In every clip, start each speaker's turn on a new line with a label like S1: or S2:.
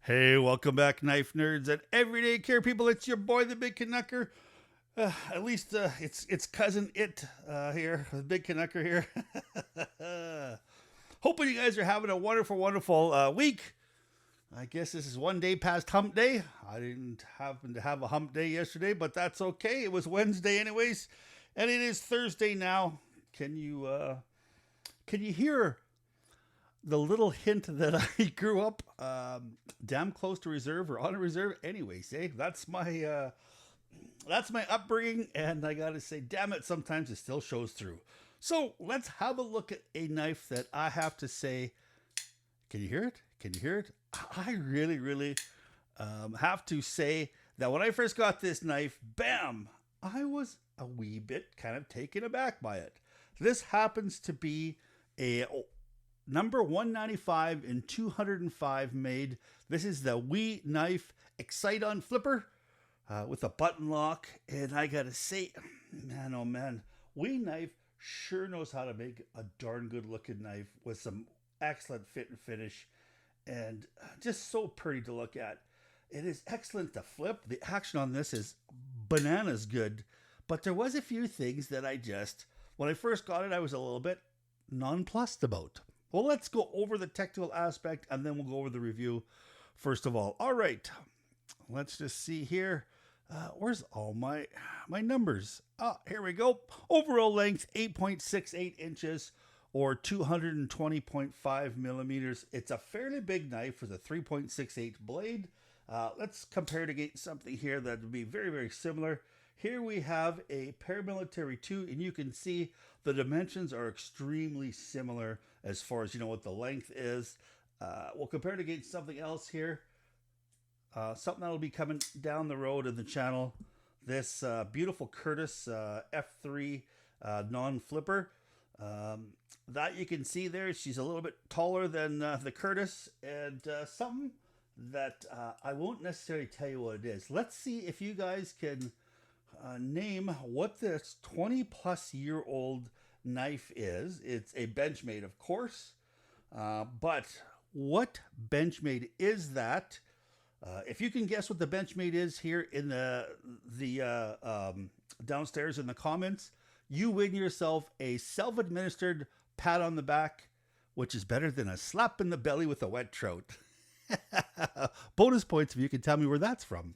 S1: Hey, welcome back, knife nerds and everyday care people. It's your boy, the Big Canucker. At least it's cousin here, the Big Canucker here. Hoping you guys are having a wonderful week. I guess this is one day past hump day. I didn't happen to have a hump day yesterday, but that's okay. It was Wednesday anyways, and it is Thursday now. Can you hear the little hint that I grew up damn close to reserve or on a reserve? Anyways, that's my upbringing, and I gotta say, damn it, sometimes it still shows through. So let's have a look at a knife that I have to say. Can you hear it? Can you hear it? I really have to say that when I first got this knife, bam, I was a wee bit kind of taken aback by it. This happens to be a number 195 in 205 made. This is the Wee Knife Exciton flipper with a button lock. And I gotta say, man, oh man, Wee Knife sure knows how to make a darn good looking knife with some excellent fit and finish, and just so pretty to look at. It is excellent to flip. The action on this is bananas good, but there was a few things that when I first got it, I was a little bit nonplussed about. Well, let's go over the technical aspect and then we'll go over the review first of all. All right, let's just see here. Where's all my numbers? Here we go. Overall length 8.68 inches or 220.5 millimeters. It's a fairly big knife with a 3.68 blade. Let's compare it against something here that would be very similar. Here we have a paramilitary 2, and you can see the dimensions are extremely similar as far as what the length is. We'll compare it against something else here. Something that'll be coming down the road in the channel. This beautiful Curtis F3 non-flipper. That you can see there, she's a little bit taller than the Curtis, and something that I won't necessarily tell you what it is. Let's see if you guys can name what this 20 plus year old knife is. It's a Benchmade, of course, but what Benchmade is that? If you can guess what the Benchmade is here in the downstairs in the comments, you win yourself a self-administered pat on the back, which is better than a slap in the belly with a wet trout. Bonus points if you can tell me where that's from.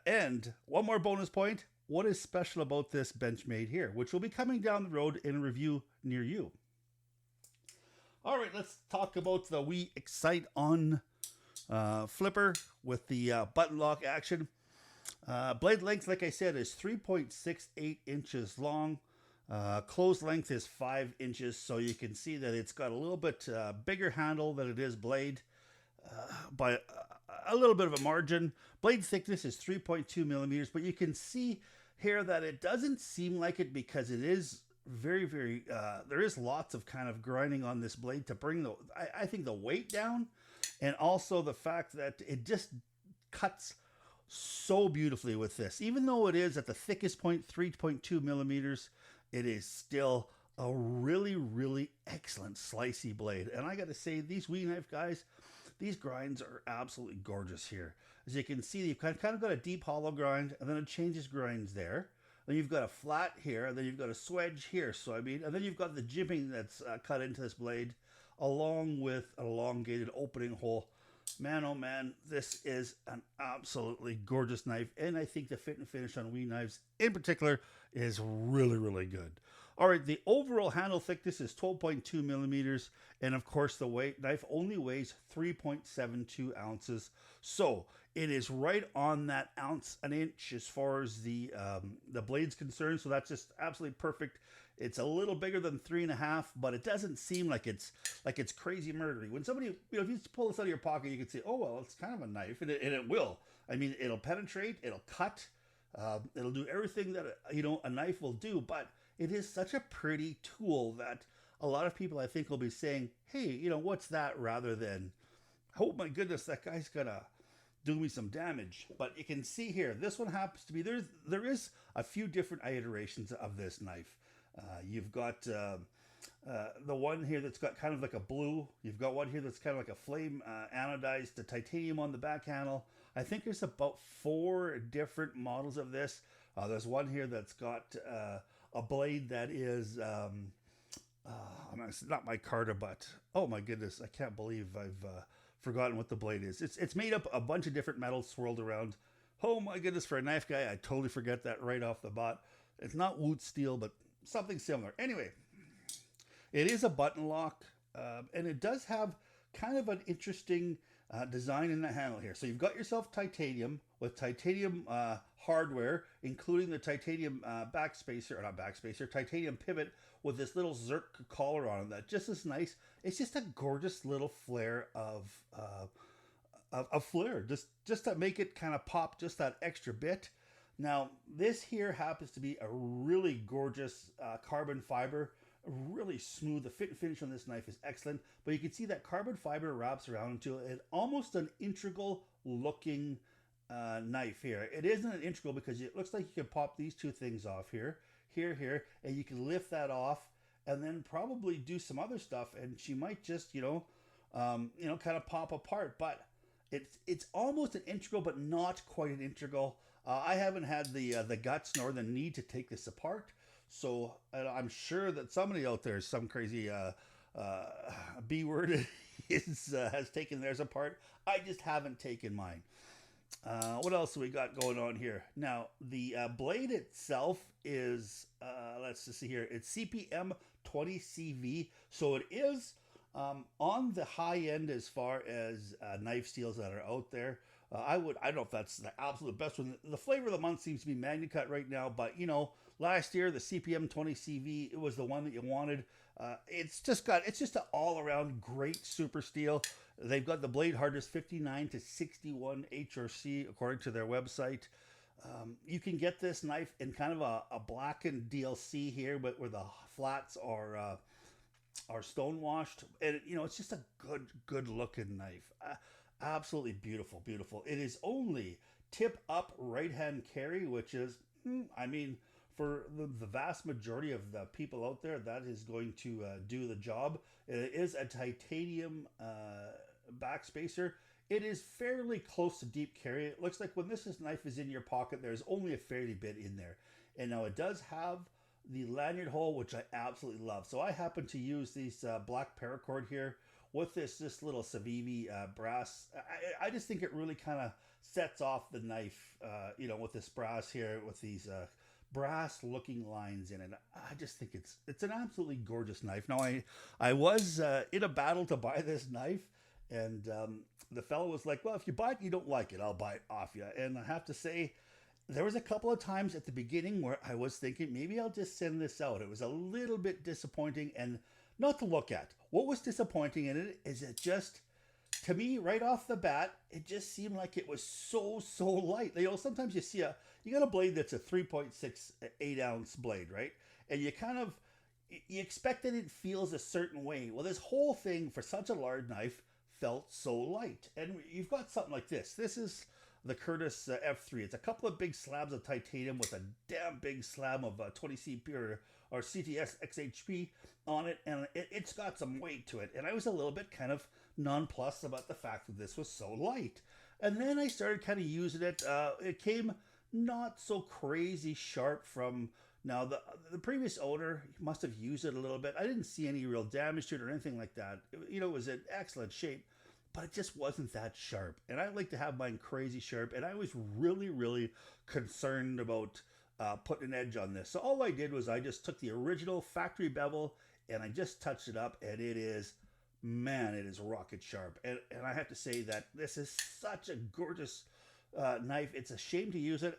S1: And one more bonus point. What is special about this Benchmade here, which will be coming down the road in a review near you? All right, let's talk about the Wee Exciton flipper with the button lock action. Blade length, like I said, is 3.68 inches long. Closed length is 5 inches, so you can see that it's got a little bit bigger handle than it is blade by a little bit of a margin. Blade thickness is 3.2 millimeters, but you can see here that it doesn't seem like it because it is very there is lots of kind of grinding on this blade to bring I think the weight down, and also the fact that it just cuts so beautifully with this. Even though it is at the thickest point 3.2 millimeters, it is still a really excellent slicey blade. And I gotta say, these Wee Knife guys, these grinds are absolutely gorgeous here. As you can see, you've kind of got a deep hollow grind, and then it changes grinds there. Then you've got a flat here, and then you've got a swedge here. So I mean, and then you've got the jimping that's cut into this blade, along with an elongated opening hole. Man, oh man, this is an absolutely gorgeous knife, and I think the fit and finish on Wee Knives in particular is really good. All right, the overall handle thickness is 12.2 millimeters, and of course the knife only weighs 3.72 ounces, so it is right on that ounce an inch as far as the blade's concerned. So that's just absolutely perfect. It's a little bigger than 3.5, but it doesn't seem like it's crazy murdery. When somebody, if you pull this out of your pocket, you can say, oh well, it's kind of a knife, and it will. I mean, it'll penetrate, it'll cut, it'll do everything that a knife will do. But it is such a pretty tool that a lot of people, I think, will be saying, hey, what's that, rather than, oh my goodness, that guy's gonna do me some damage. But you can see here, this one happens to be, there is a few different iterations of this knife. You've got The one here that's got kind of like a blue. You've got one here that's kind of like a flame anodized to titanium on the back handle. I think there's about 4 different models of this. There's one here that's got a blade that is, it's not micarta, but oh my goodness, I can't believe I've forgotten what the blade is. It's made up a bunch of different metals swirled around. Oh my goodness, for a knife guy, I totally forget that right off the bat. It's not wood steel, but something similar. Anyway, it is a button lock, and it does have kind of an interesting design in the handle here. So you've got yourself titanium with titanium hardware, including the titanium backspacer, or not backspacer, titanium pivot with this little Zerk collar on it that just is nice. It's just a gorgeous little flare of flair, just to make it kind of pop just that extra bit. Now, this here happens to be a really gorgeous carbon fiber, really smooth. The fit and finish on this knife is excellent, but you can see that carbon fiber wraps around into it, almost an integral looking knife here. It isn't an integral because it looks like you can pop these 2 things off here, and you can lift that off and then probably do some other stuff, and she might just, kind of pop apart. But it's almost an integral, but not quite an integral. I haven't had the guts nor the need to take this apart, so I'm sure that somebody out there, some crazy B word, has taken theirs apart. I just haven't taken mine. What else do we got going on here? Now, the blade itself is, let's just see here, it's CPM 20CV, so it is on the high end as far as knife steels that are out there. I don't know if that's the absolute best one. The flavor of the month seems to be MagnaCut right now, but last year the CPM 20CV, it was the one that you wanted. It's just an all-around great super steel. They've got the blade hardness 59 to 61 HRC according to their website. You can get this knife in kind of a blackened DLC here, but where the flats are stone washed, and it's just a good looking knife. Absolutely beautiful. It is only tip up right hand carry, which is, for the vast majority of the people out there, that is going to do the job. It is a titanium backspacer. It is fairly close to deep carry. It looks like when this knife is in your pocket, there's only a fairly bit in there. And now it does have the lanyard hole, which I absolutely love. So I happen to use these black paracord here with this little Civivi brass. I just think it really kind of sets off the knife, with this brass here, with these brass looking lines in it. I just think it's an absolutely gorgeous knife. Now, I was in a battle to buy this knife, and the fellow was like, well, if you buy it, you don't like it, I'll buy it off you. And I have to say, there was a couple of times at the beginning where I was thinking, maybe I'll just send this out. It was a little bit disappointing and not to look at. What was disappointing in it is it just, to me, right off the bat, it just seemed like it was so light. Sometimes you got a blade that's a 3.68 ounce blade, right? And you expect that it feels a certain way. Well, this whole thing, for such a large knife, felt so light. And you've got something like this. This is the Curtis F3. It's a couple of big slabs of titanium with a damn big slab of 20CP or CTS XHP on it, and it's got some weight to it. And I was a little bit kind of nonplussed about the fact that this was so light. And then I started kind of using it. It came not so crazy sharp from... Now, the previous owner must have used it a little bit. I didn't see any real damage to it or anything like that. It was in excellent shape, but it just wasn't that sharp. And I like to have mine crazy sharp, and I was really concerned about putting an edge on this. So all I did was I just took the original factory bevel, and I just touched it up, and it is rocket sharp. And I have to say that this is such a gorgeous knife. It's a shame to use it.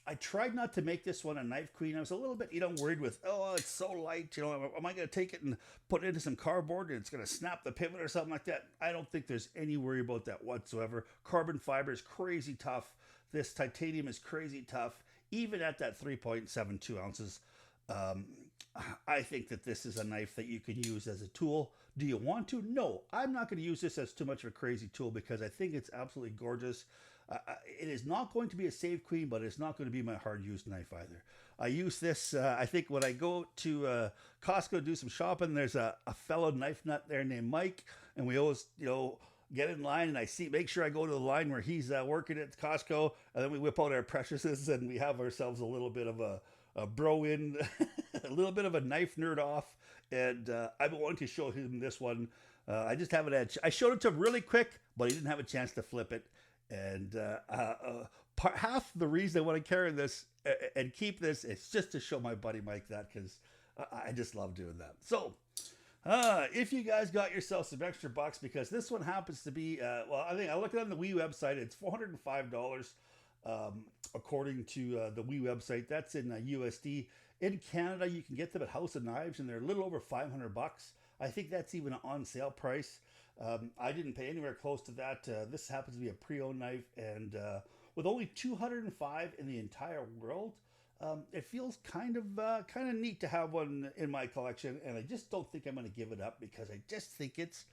S1: I tried not to make this one a knife queen. I was a little bit, worried with, it's so light. Am I going to take it and put it into some cardboard and it's going to snap the pivot or something like that? I don't think there's any worry about that whatsoever. Carbon fiber is crazy tough. This titanium is crazy tough. Even at that 3.72 ounces, I think that this is a knife that you can use as a tool. Do you want to? No, I'm not going to use this as too much of a crazy tool because I think it's absolutely gorgeous. It is not going to be a save queen, but it's not going to be my hard used knife either. I use this, I think, when I go to Costco to do some shopping. There's a fellow knife nut there named Mike, and we always, get in line, and make sure I go to the line where he's working at Costco, and then we whip out our preciouses, and we have ourselves a little bit of a bro in, a little bit of a knife nerd off, and I've been wanting to show him this one. I just haven't had. I showed it to him really quick, but he didn't have a chance to flip it. And half the reason I want to carry this and keep this is just to show my buddy Mike that, because I just love doing that. So if you guys got yourself some extra bucks, because this one happens to be, I think I looked on the Wii website, it's $405 according to the Wii website. That's in USD. In Canada, you can get them at House of Knives, and they're a little over $500. I think that's even an on sale price. I didn't pay anywhere close to that. This happens to be a pre-owned knife, and with only 205 in the entire world, it feels kind of neat to have one in my collection. And I just don't think I'm going to give it up, because I just think it's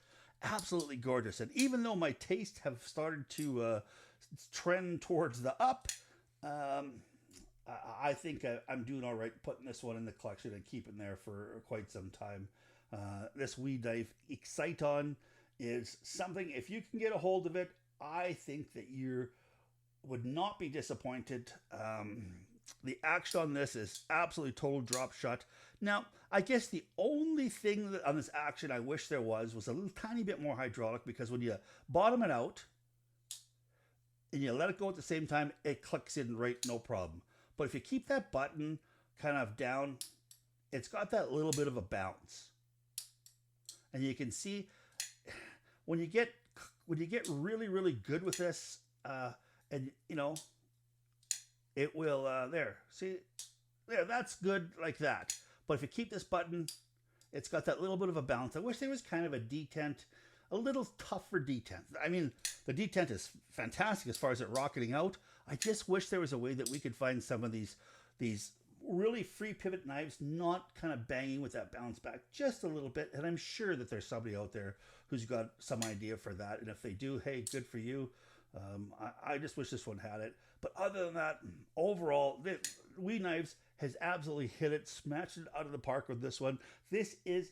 S1: absolutely gorgeous. And even though my tastes have started to trend towards the up, I think I'm doing all right putting this one in the collection and keeping there for quite some time. This Wii knife, Exciton, is something, if you can get a hold of it, I think that you would not be disappointed. The action on this is absolutely total drop shot. Now, I guess the only thing that on this action I wish there was a little tiny bit more hydraulic, because when you bottom it out and you let it go at the same time, it clicks in right, no problem. But if you keep that button kind of down, it's got that little bit of a bounce. And you can see when you get really, really good with this, and it will there. See, there, that's good like that. But if you keep this button, it's got that little bit of a bounce. I wish there was kind of a detent, a little tougher detent. I mean, the detent is fantastic as far as it rocketing out. I just wish there was a way that we could find some of these really free pivot knives not kind of banging with that bounce back just a little bit. And I'm sure that there's somebody out there who's got some idea for that. And if they do, hey, good for you. I just wish this one had it. But other than that, overall, the Wii Knives has absolutely hit it, smashed it out of the park with this one. This is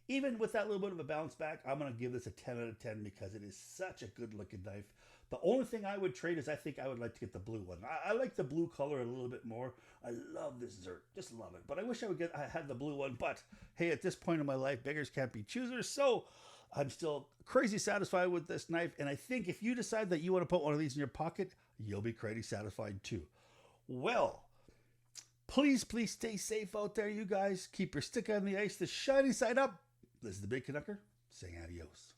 S1: even with that little bit of a bounce back, I'm going to give this a 10 out of 10, because it is such a good looking knife. The only thing I would trade is I think I would like to get the blue one. I like the blue color a little bit more. I love this Zert. Just love it. But I wish I had the blue one. But hey, at this point in my life, beggars can't be choosers. So I'm still crazy satisfied with this knife. And I think if you decide that you want to put one of these in your pocket, you'll be crazy satisfied too. Well, please stay safe out there, you guys. Keep your stick on the ice, the shiny side up. This is the Big Canucker saying adios.